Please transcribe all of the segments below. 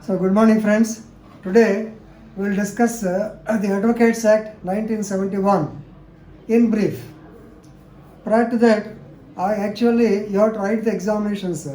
So, good morning, friends. Today we will discuss the Advocates Act 1971 in brief. Prior to that, you have to write the examinations.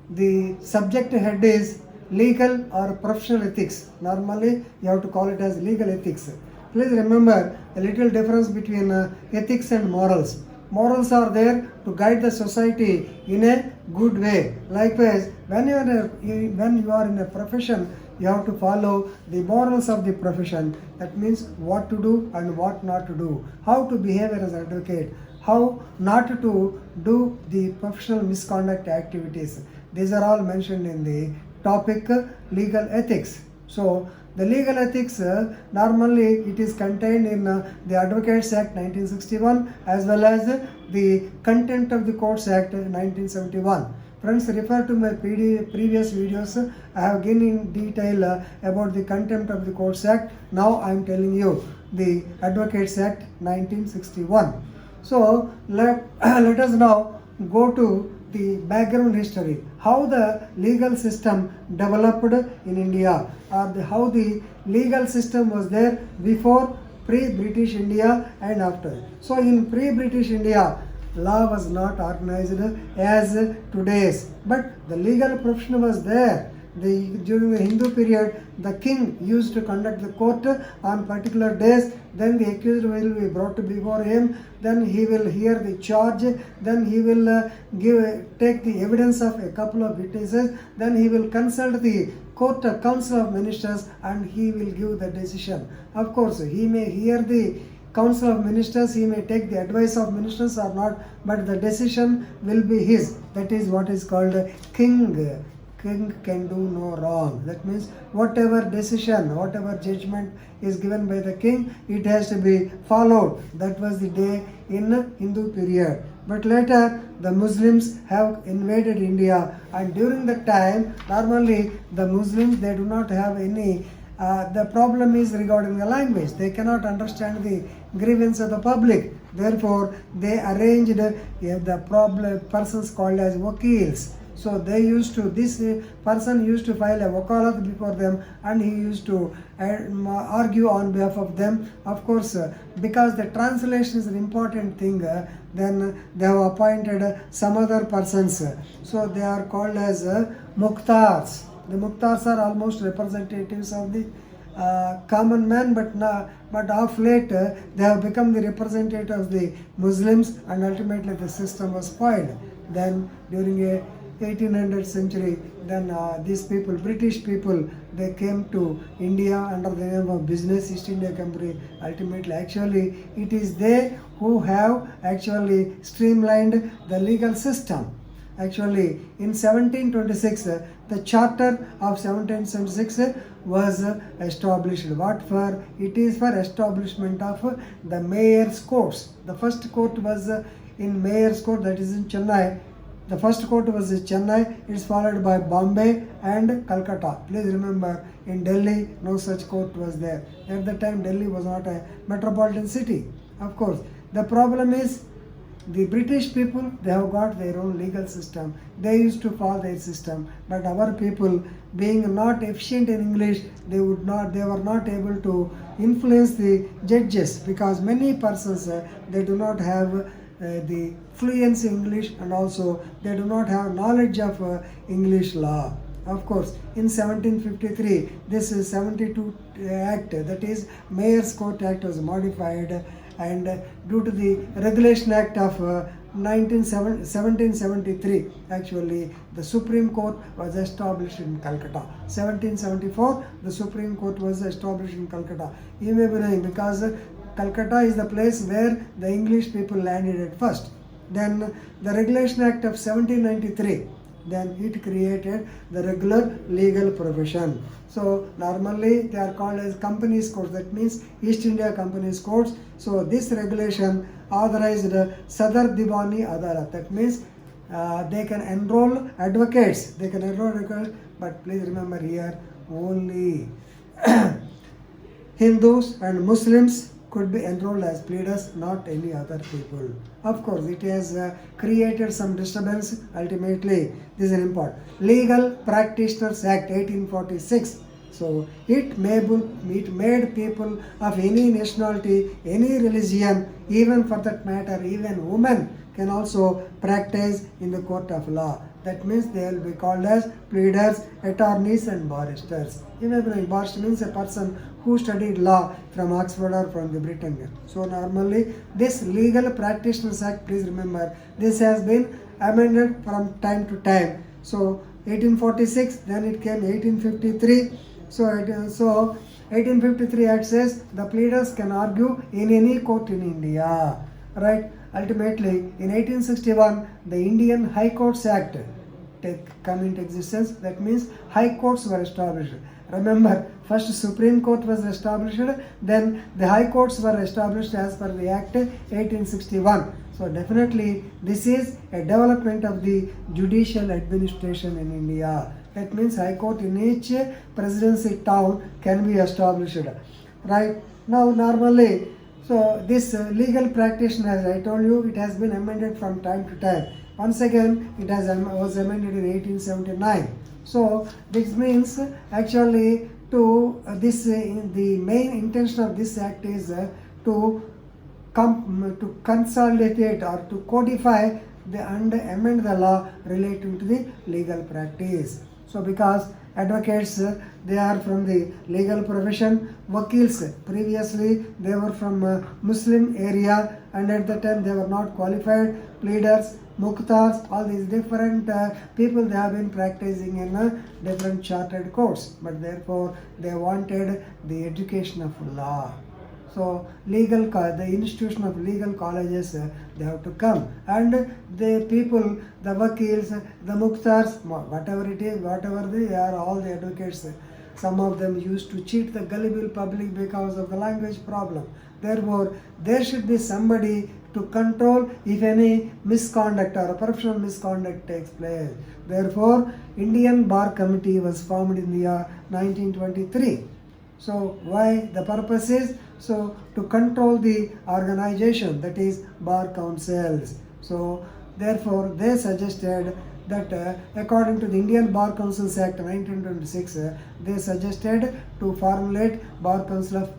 The subject head is legal or professional ethics. Normally, you have to call it as legal ethics. Please remember a little difference between ethics and morals. Morals are there to guide the society in a good way. Likewise, when you are in a profession, you have to follow the morals of the profession. That means what to do and what not to do, how to behave as an advocate, how not to do the professional misconduct activities. These are all mentioned in the topic legal ethics. So the legal ethics normally it is contained in the Advocates Act 1961 as well as the Contempt of the Courts Act 1971. Friends, refer to my previous videos. I have given in detail about the Contempt of the Courts Act. Now I am telling you the Advocates Act 1961. So let us now go to the background history, how the legal system developed in India, or how the legal system was there before pre-British India and after. So in pre-British India, law was not organized as today's, but the legal profession was there. During the Hindu period, the king used to conduct the court on particular days. Then the accused will be brought before him. Then he will hear the charge. Then he will take the evidence of a couple of witnesses. Then he will consult the court council of ministers and he will give the decision. Of course, he may hear the council of ministers, he may take the advice of ministers or not, but the decision will be his. That is what is called king. King can do no wrong. That means whatever decision, whatever judgment is given by the king, it has to be followed. That was the day in Hindu period. But later the Muslims have invaded India, and during that time normally the Muslims, they do not have any the problem is regarding the language. They cannot understand the grievance of the public. Therefore they arranged the problem persons called as wakils. So this person used to file a wakalat before them, and he used to argue on behalf of them. Of course, because the translation is an important thing, then they have appointed some other persons. So they are called as muktars. The muktars are almost representatives of the common man, but of late they have become the representatives of the Muslims, and ultimately the system was spoiled. Then during a 1800th century, then these people, British people, they came to India under the name of Business East India Company. Ultimately, actually, it is they who have actually streamlined the legal system. Actually, in 1726, the Charter of 1776 was established. What for? It is for establishment of the mayor's courts. The first court was in mayor's court, that is in Chennai. The first court was in Chennai. It's followed by Bombay and Calcutta. Please remember, in Delhi, no such court was there. At the time, Delhi was not a metropolitan city. Of course, the problem is the British people, they have got their own legal system. They used to follow their system. But our people, being not efficient in English, they were not able to influence the judges, because many persons, they do not have the fluency in English, and also they do not have knowledge of English law. Of course, in 1753, this is 72 Act, that is Mayor's Court Act, was modified, and due to the Regulation Act of 1773, actually the Supreme Court was established in Calcutta. 1774, the Supreme Court was established in Calcutta. You may be knowing, because Calcutta is the place where the English people landed at first. Then the Regulation Act of 1793, then it created the regular legal profession. So normally they are called as companies courts, that means East India Companies Courts. So this regulation authorized Sadar Diwani Adalat, that means they can enroll advocates, but please remember here only Hindus and Muslims could be enrolled as pleaders, not any other people. Of course, it has created some disturbance. Ultimately, this is important. Legal Practitioners Act 1846. So it made people of any nationality, any religion, even for that matter, even women can also practice in the court of law. That means they will be called as pleaders, attorneys and barristers. You may know, barrister means a person who studied law from Oxford or from the Britain. So normally this Legal Practitioners Act, please remember, this has been amended from time to time. So 1846, then it came 1853. So 1853 Act says the pleaders can argue in any court in India, right? Ultimately, in 1861, the Indian High Courts Act come into existence. That means high courts were established. Remember, first Supreme Court was established, then the high courts were established as per the Act 1861. So definitely this is a development of the judicial administration in India. That means high court in each presidency town can be established. Right? Now normally, so this legal practitioner, as I told you, it has been amended from time to time. Once again, it was amended in 1879. So this means actually to the main intention of this act is to consolidate or to codify and amend the law relating to the legal practice. So because advocates, they are from the legal profession. Wakils, previously they were from Muslim area and at the time they were not qualified. Pleaders, muktars, all these different people, they have been practicing in different chartered courts. But therefore they wanted the education of law. So the institution of legal colleges, they have to come, and the people, the wakils, the muktars, whatever it is, whatever they are, all the advocates, some of them used to cheat the gullible public because of the language problem. Therefore, there should be somebody to control if any misconduct or a professional misconduct takes place. Therefore, Indian Bar Committee was formed in the year 1923. So why? The purpose is so to control the organization, that is bar councils. So therefore they suggested that according to the Indian Bar Councils Act 1926, they suggested to formulate bar council of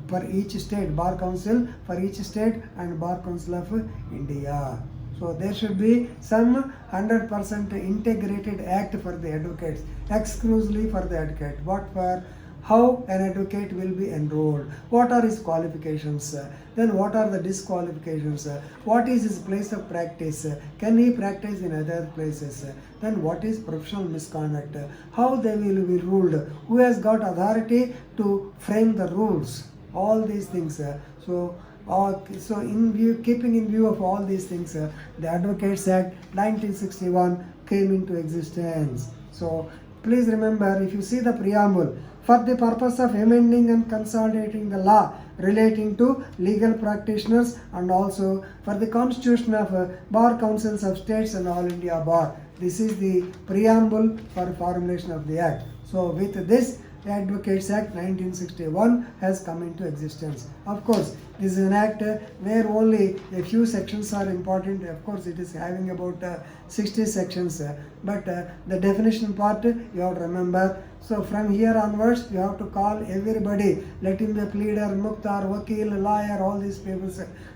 for each state, bar council for each state and bar council of India. So there should be some 100% integrated act for the advocates, exclusively for the advocate. What for? How an advocate will be enrolled, what are his qualifications, then what are the disqualifications, what is his place of practice, can he practice in other places, then what is professional misconduct, how they will be ruled, who has got authority to frame the rules, all these things. So keeping in view of all these things, the Advocates Act 1961 came into existence. So please remember, if you see the preamble, for the purpose of amending and consolidating the law relating to legal practitioners and also for the constitution of bar councils of states and all India bar. This is the preamble for formulation of the act. So with this, the Advocates Act 1961 has come into existence. Of course, this is an act where only a few sections are important. Of course, it is having about 60 sections, but the definition part you have to remember. So from here onwards, you have to call everybody, let him be a pleader, muktar, wakil, lawyer, all these people,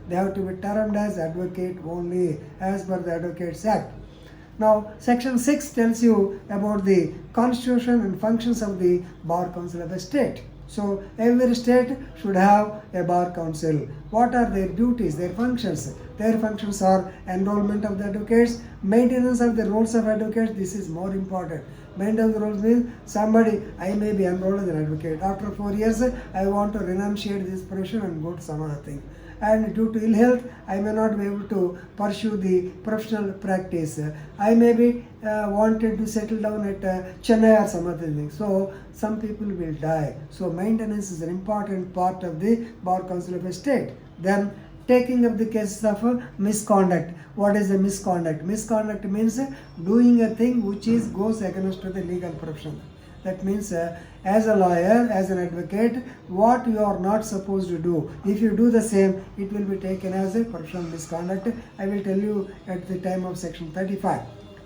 they have to be termed as advocate only as per the Advocates Act. Now, section 6 tells you about the constitution and functions of the Bar Council of a state. So, every state should have a Bar Council. What are their duties, their functions? Their functions are enrollment of the advocates, maintenance of the roles of advocates. This is more important. Maintenance of the roles means somebody, I may be enrolled as an advocate. After 4 years, I want to renunciate this profession and go to some other thing. And due to ill health, I may not be able to pursue the professional practice. I may be wanted to settle down at Chennai or some other thing. So some people will die. So maintenance is an important part of the Bar Council of a state. Then taking up the cases of misconduct. What is a misconduct? Misconduct means doing a thing which goes against the legal profession. That means as a lawyer, as an advocate, what you are not supposed to do. If you do the same, it will be taken as a professional misconduct. I will tell you at the time of section 35.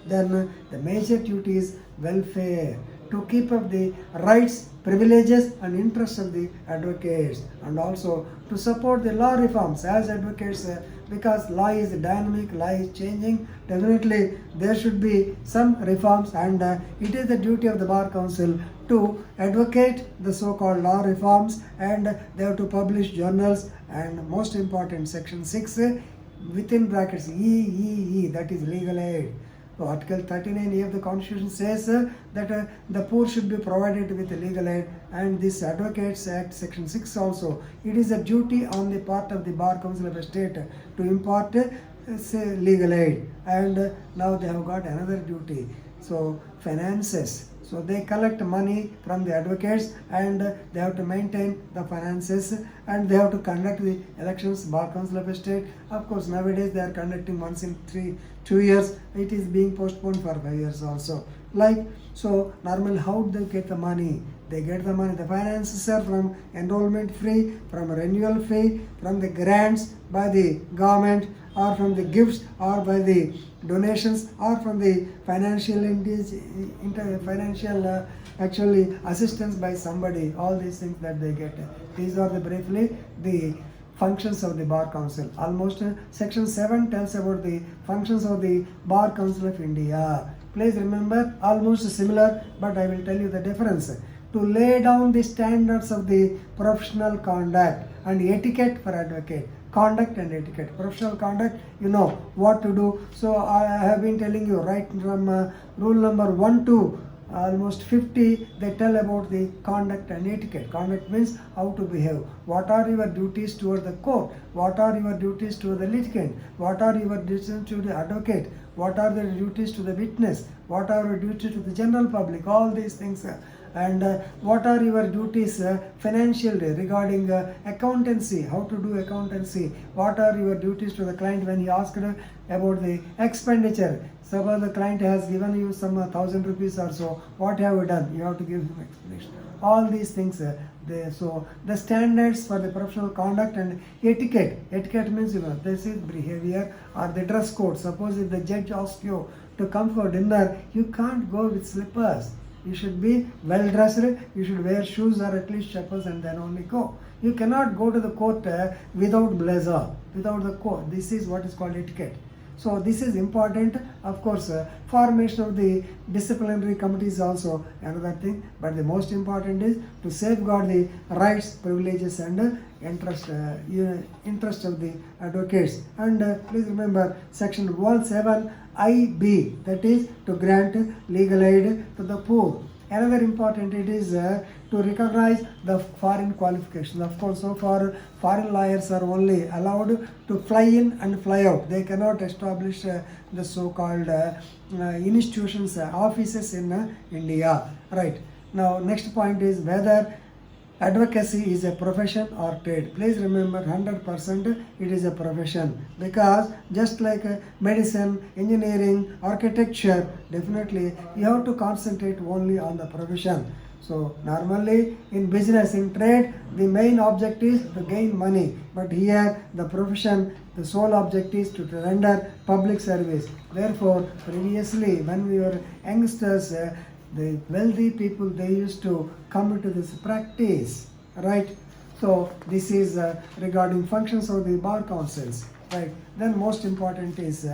Then the major duty is welfare, to keep up the rights, privileges and interests of the advocates, and also to support the law reforms as advocates, because law is dynamic, law is changing. Definitely there should be some reforms, and it is the duty of the Bar Council to advocate the so-called law reforms, and they have to publish journals. And most important, section 6 within brackets E, that is legal aid. So Article 39A of the Constitution says that the poor should be provided with legal aid, and this Advocates Act section 6 also, it is a duty on the part of the Bar Council of a state to impart say legal aid. And now they have got another duty, so finances. So they collect money from the advocates, and they have to maintain the finances, and they have to conduct the elections, Bar Council of a state. Of course, nowadays they are conducting once in 2 years. It is being postponed for 5 years also. Like, so normally how do they get the money? They get the money, the finances are from enrollment fee, from renewal fee, from the grants by the government, or from the gifts, or by the donations, or from the financial actually assistance by somebody. All these things that they get. These are the briefly the functions of the Bar Council. Almost section 7 tells about the functions of the Bar Council of India. Please remember, almost similar, but I will tell you the difference. To lay down the standards of the professional conduct and etiquette for advocate. Conduct and etiquette. Professional conduct, you know what to do. So I have been telling you right from rule number 1 to almost 50, they tell about the conduct and etiquette. Conduct means how to behave. What are your duties toward the court? What are your duties to the litigant? What are your duties to the advocate? What are the duties to the witness? What are your duties to the general public? All these things. And what are your duties financially regarding accountancy, how to do accountancy? What are your duties to the client when he asked about the expenditure? Suppose the client has given you some 1,000 rupees or so, what have you done? You have to give him explanation. All these things. So the standards for the professional conduct and etiquette. Etiquette means, this is behavior or the dress code. Suppose if the judge asks you to come for dinner, you can't go with slippers. You should be well dressed, you should wear shoes or at least chappals, and then only go. You cannot go to the court without blazer, without the coat. This is what is called etiquette. So this is important. Of course, formation of the disciplinary committees also another thing. But the most important is to safeguard the rights, privileges and interest of the advocates. And please remember section 17IB, that is to grant legal aid to the poor. Another important, it is to recognize the foreign qualifications. Of course, so far foreign lawyers are only allowed to fly in and fly out. They cannot establish the so-called institutions, offices in India. Right. Now, next point is whether advocacy is a profession or trade. Please remember 100% it is a profession, because just like medicine, engineering, architecture, definitely you have to concentrate only on the profession. So normally in business, in trade, the main object is to gain money, but here the profession, the sole object is to render public service. Therefore, previously when we were youngsters, the wealthy people, they used to come into this practice, right? So this is regarding functions of the bar councils, right? Then most important is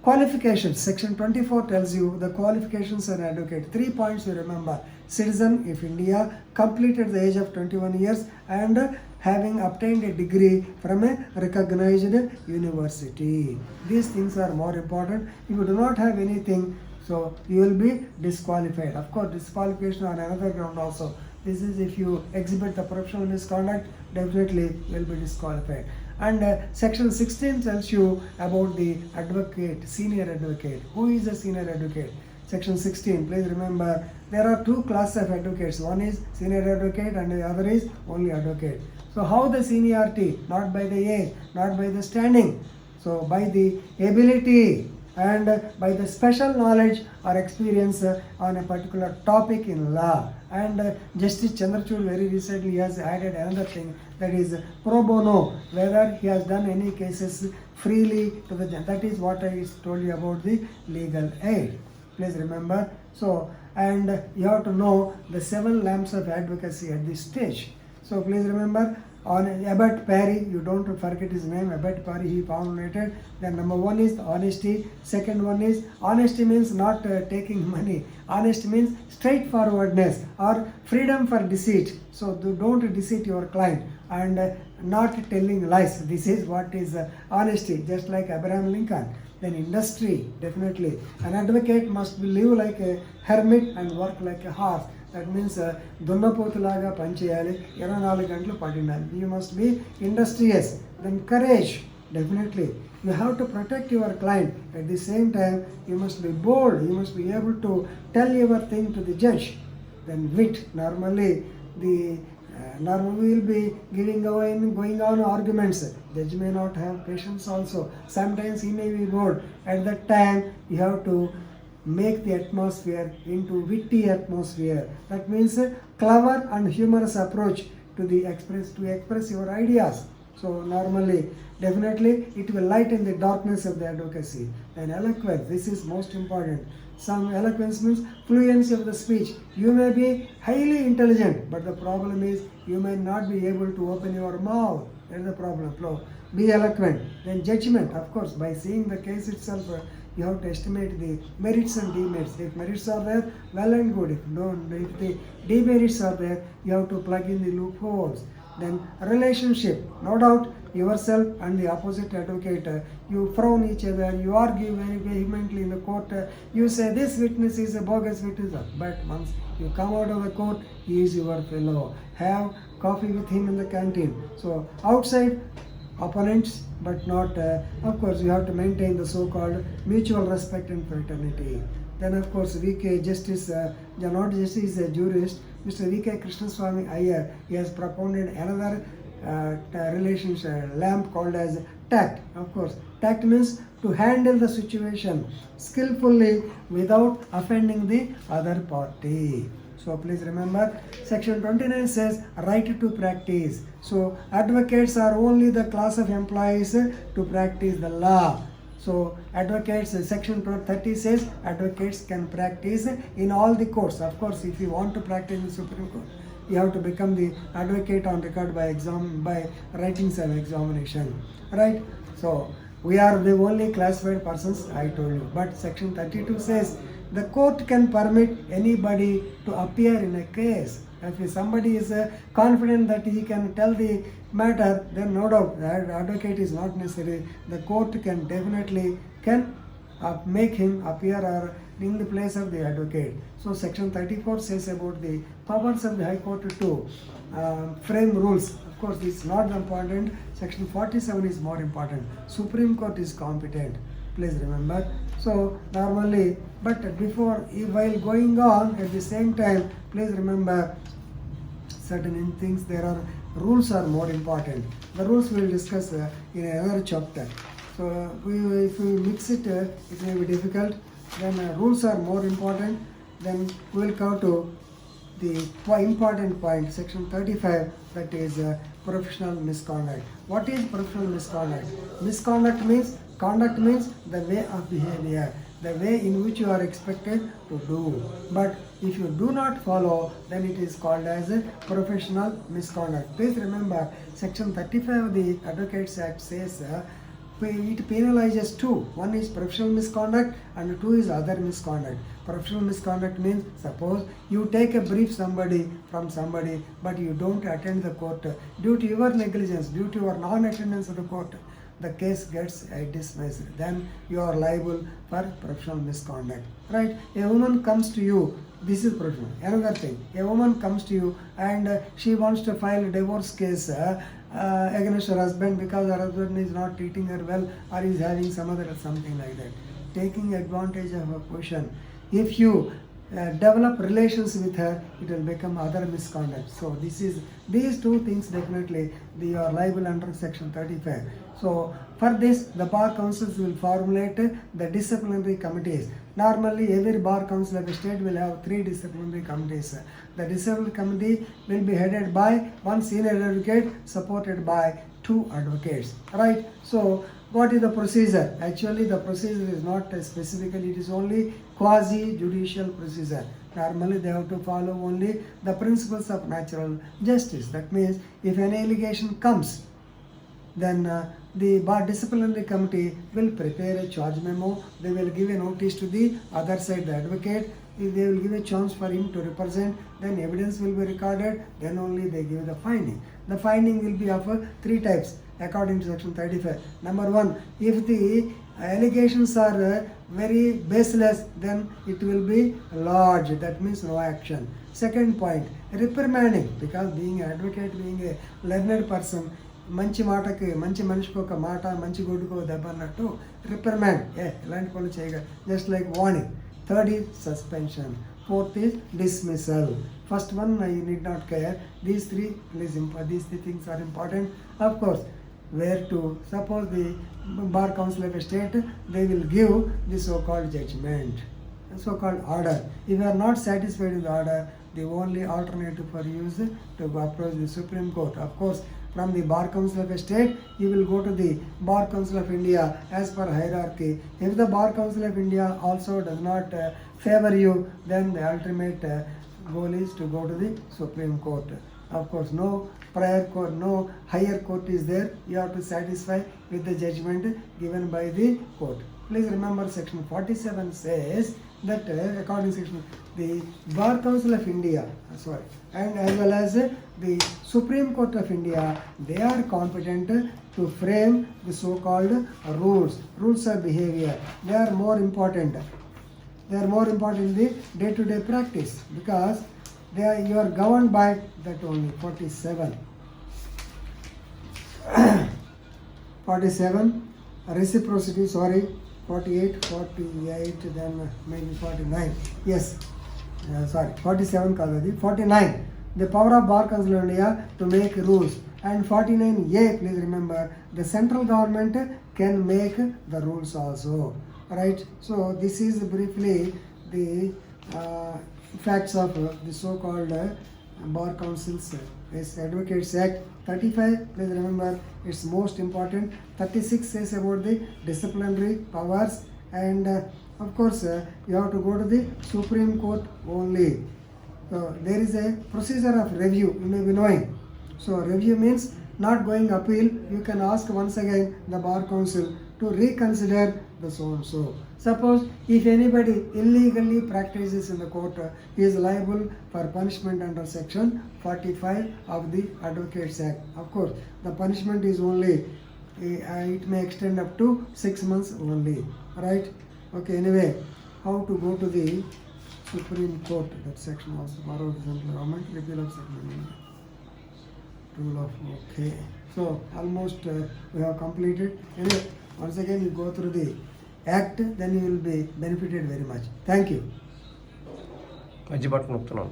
qualifications. Section 24 tells you the qualifications of an advocate. 3 points you remember. Citizen if India, completed the age of 21 years and having obtained a degree from a recognized university. These things are more important. If you do not have anything, so you will be disqualified. Of course, disqualification on another ground also. This is if you exhibit the professional misconduct, definitely you will be disqualified. And section 16 tells you about the advocate, senior advocate. Who is a senior advocate? Section 16, please remember, there are 2 classes of advocates. One is senior advocate and the other is only advocate. So how the seniority? Not by the age, not by the standing. So by the ability. and by the special knowledge or experience on a particular topic in law. And Justice Chandrachud very recently has added another thing, that is pro bono, whether he has done any cases freely to the that is what I told you about the legal aid. Please remember. So, and you have to know the 7 lamps of advocacy at this stage. So please remember, on Abbott Perry, you don't forget his name, Abbott Perry, he formulated. Then number 1 is honesty. Second one is, honesty means not taking money. Honesty means straightforwardness or freedom for deceit. So don't deceive your client, and not telling lies. This is what is honesty, just like Abraham Lincoln. Then industry, definitely. An advocate must live like a hermit and work like a horse. That means దున్నపోతులాగా పనిచేయాలి, 24 గంటలు పడిండాలి. You must be industrious. Then courage, definitely. You have to protect your client. At the same time, you must be bold. You must be able to tell your thing to the judge. Then wit, normally we will be going on arguments. Judge may not have patience also. Sometimes he may be bored. At that time, you have to make the atmosphere into witty atmosphere. That means a clever and humorous approach to express your ideas. So normally, definitely, it will lighten the darkness of the advocacy. Then eloquence, this is most important. Some eloquence means fluency of the speech. You may be highly intelligent, but the problem is you may not be able to open your mouth. That is the problem. So be eloquent. Then judgment, of course, by seeing the case itself, you have to estimate the merits and demerits. If merits are there, well and good. If the demerits are there, you have to plug in the loopholes. Then relationship, no doubt, yourself and the opposite advocate, you frown each other, you argue very vehemently in the court, you say this witness is a bogus witness, but once you come out of the court, he is your fellow. Have coffee with him in the canteen. So outside, opponents, but not, of course, you have to maintain the so-called mutual respect and fraternity. Then, of course, VK Justice, not Justice is a jurist, Mr. VK Krishnaswamy Iyer, he has propounded another relationship lamp called as tact. Of course, tact means to handle the situation skillfully without offending the other party. So please remember, section 29 says right to practice. So advocates are only the class of employees to practice the law. So advocates, section 30 says advocates can practice in all the courts. Of course, if you want to practice in the Supreme Court, you have to become the advocate on record by writing some examination, right? So we are the only classified persons, I told you. But section 32 says the court can permit anybody to appear in a case. If somebody is confident that he can tell the matter, then no doubt that advocate is not necessary. The court can definitely make him appear or in the place of the advocate. So section 34 says about the powers of the High Court to frame rules. Of course, this is not important. Section 47 is more important. Supreme Court is competent. Please remember. So normally, but while going on at the same time, please remember certain things. There are rules are more important. The rules we will discuss in another chapter. So if we mix it, it may be difficult. Then rules are more important. Then we will come to the important point, section 35, that is professional misconduct. What is professional misconduct? Misconduct means, conduct means the way of behavior, the way in which you are expected to do. But if you do not follow, then it is called as a professional misconduct. Please remember, section 35 of the Advocates Act says it penalizes two. One is professional misconduct and two is other misconduct. Professional misconduct means, suppose you take a brief from somebody, but you don't attend the court. Due to your negligence, due to your non-attendance of the court, the case gets dismissed. Then you are liable for professional misconduct, right? A woman comes to you, this is professional. Another thing, a woman comes to you and she wants to file a divorce case against her husband because her husband is not treating her well or is having something like that, taking advantage of a position. If you develop relations with her, it will become other misconduct. So these two things definitely they are liable under section 35. So for this, the bar councils will formulate the disciplinary committees. Normally, every bar council of a state will have 3 disciplinary committees. The disciplinary committee will be headed by one senior advocate, supported by 2 advocates. Right? So what is the procedure? Actually, the procedure is not specifically, it is only quasi-judicial procedure. Normally, they have to follow only the principles of natural justice. That means, if an allegation comes, then the bar disciplinary committee will prepare a charge memo. They will give a notice to the other side, the advocate. If they will give a chance for him to represent, then evidence will be recorded, then only they give the finding. The finding will be of 3 types according to section 35. Number 1, if the allegations are very baseless, then it will be lodged, that means no action. Second point, reprimanding, because being an advocate, being a learned person, మంచి మాటకి మంచి మనిషికి ఒక మాట మంచి గొడ్డుకు దెబ్బ అన్నట్టు రిప్రిమాండ్ ఇలాంటి పనులు చేయగా just like warning. Third is suspension. Fourth is dismissal. First one you need not care. These three things are important. Of course, where to suppose the bar council of a state, they will give the so-called judgment, so-called order. If you are not satisfied with the order, the only alternative for you is to approach the Supreme Court. Of course, from the Bar Council of a state, you will go to the Bar Council of India as per hierarchy. If the Bar Council of India also does not favor you, then the ultimate goal is to go to the Supreme Court. Of course, no prior court, no higher court is there. You have to satisfy with the judgment given by the court. Please remember section 47 says that according to section, the Bar Council of India, and as well as the Supreme Court of India, they are competent to frame the so-called rules of behavior. They are more important. They are more important in the day-to-day practice, because you are governed by that only. 47 reciprocity, 48, then maybe 49. Yes, 47 kaadu adi. 49, the power of Bar Council of India to make rules. And 49A, please remember, the central government can make the rules also. Right? So this is briefly the facts of the so-called Bar Councils. Yes, Advocates Act 35, please remember, it's most important. 36 says about the disciplinary powers, and of course you have to go to the Supreme Court only. So there is a procedure of review, you may be knowing. So review means not going appeal. You can ask once again the Bar Council to reconsider the so-and-so. Suppose if anybody illegally practices in the court, he is liable for punishment under section 45 of the Advocates Act. Of course, the punishment is only, it may extend up to 6 months only. Right? Okay, anyway, how to go to the Supreme Court, that section also, borrow the central government, repeal of section rule of, okay. So almost we have completed. Anyway, once again you go through the act, then you will be benefited very much. Thank you. మంచి బట్టను నొక్కుతున్నాను.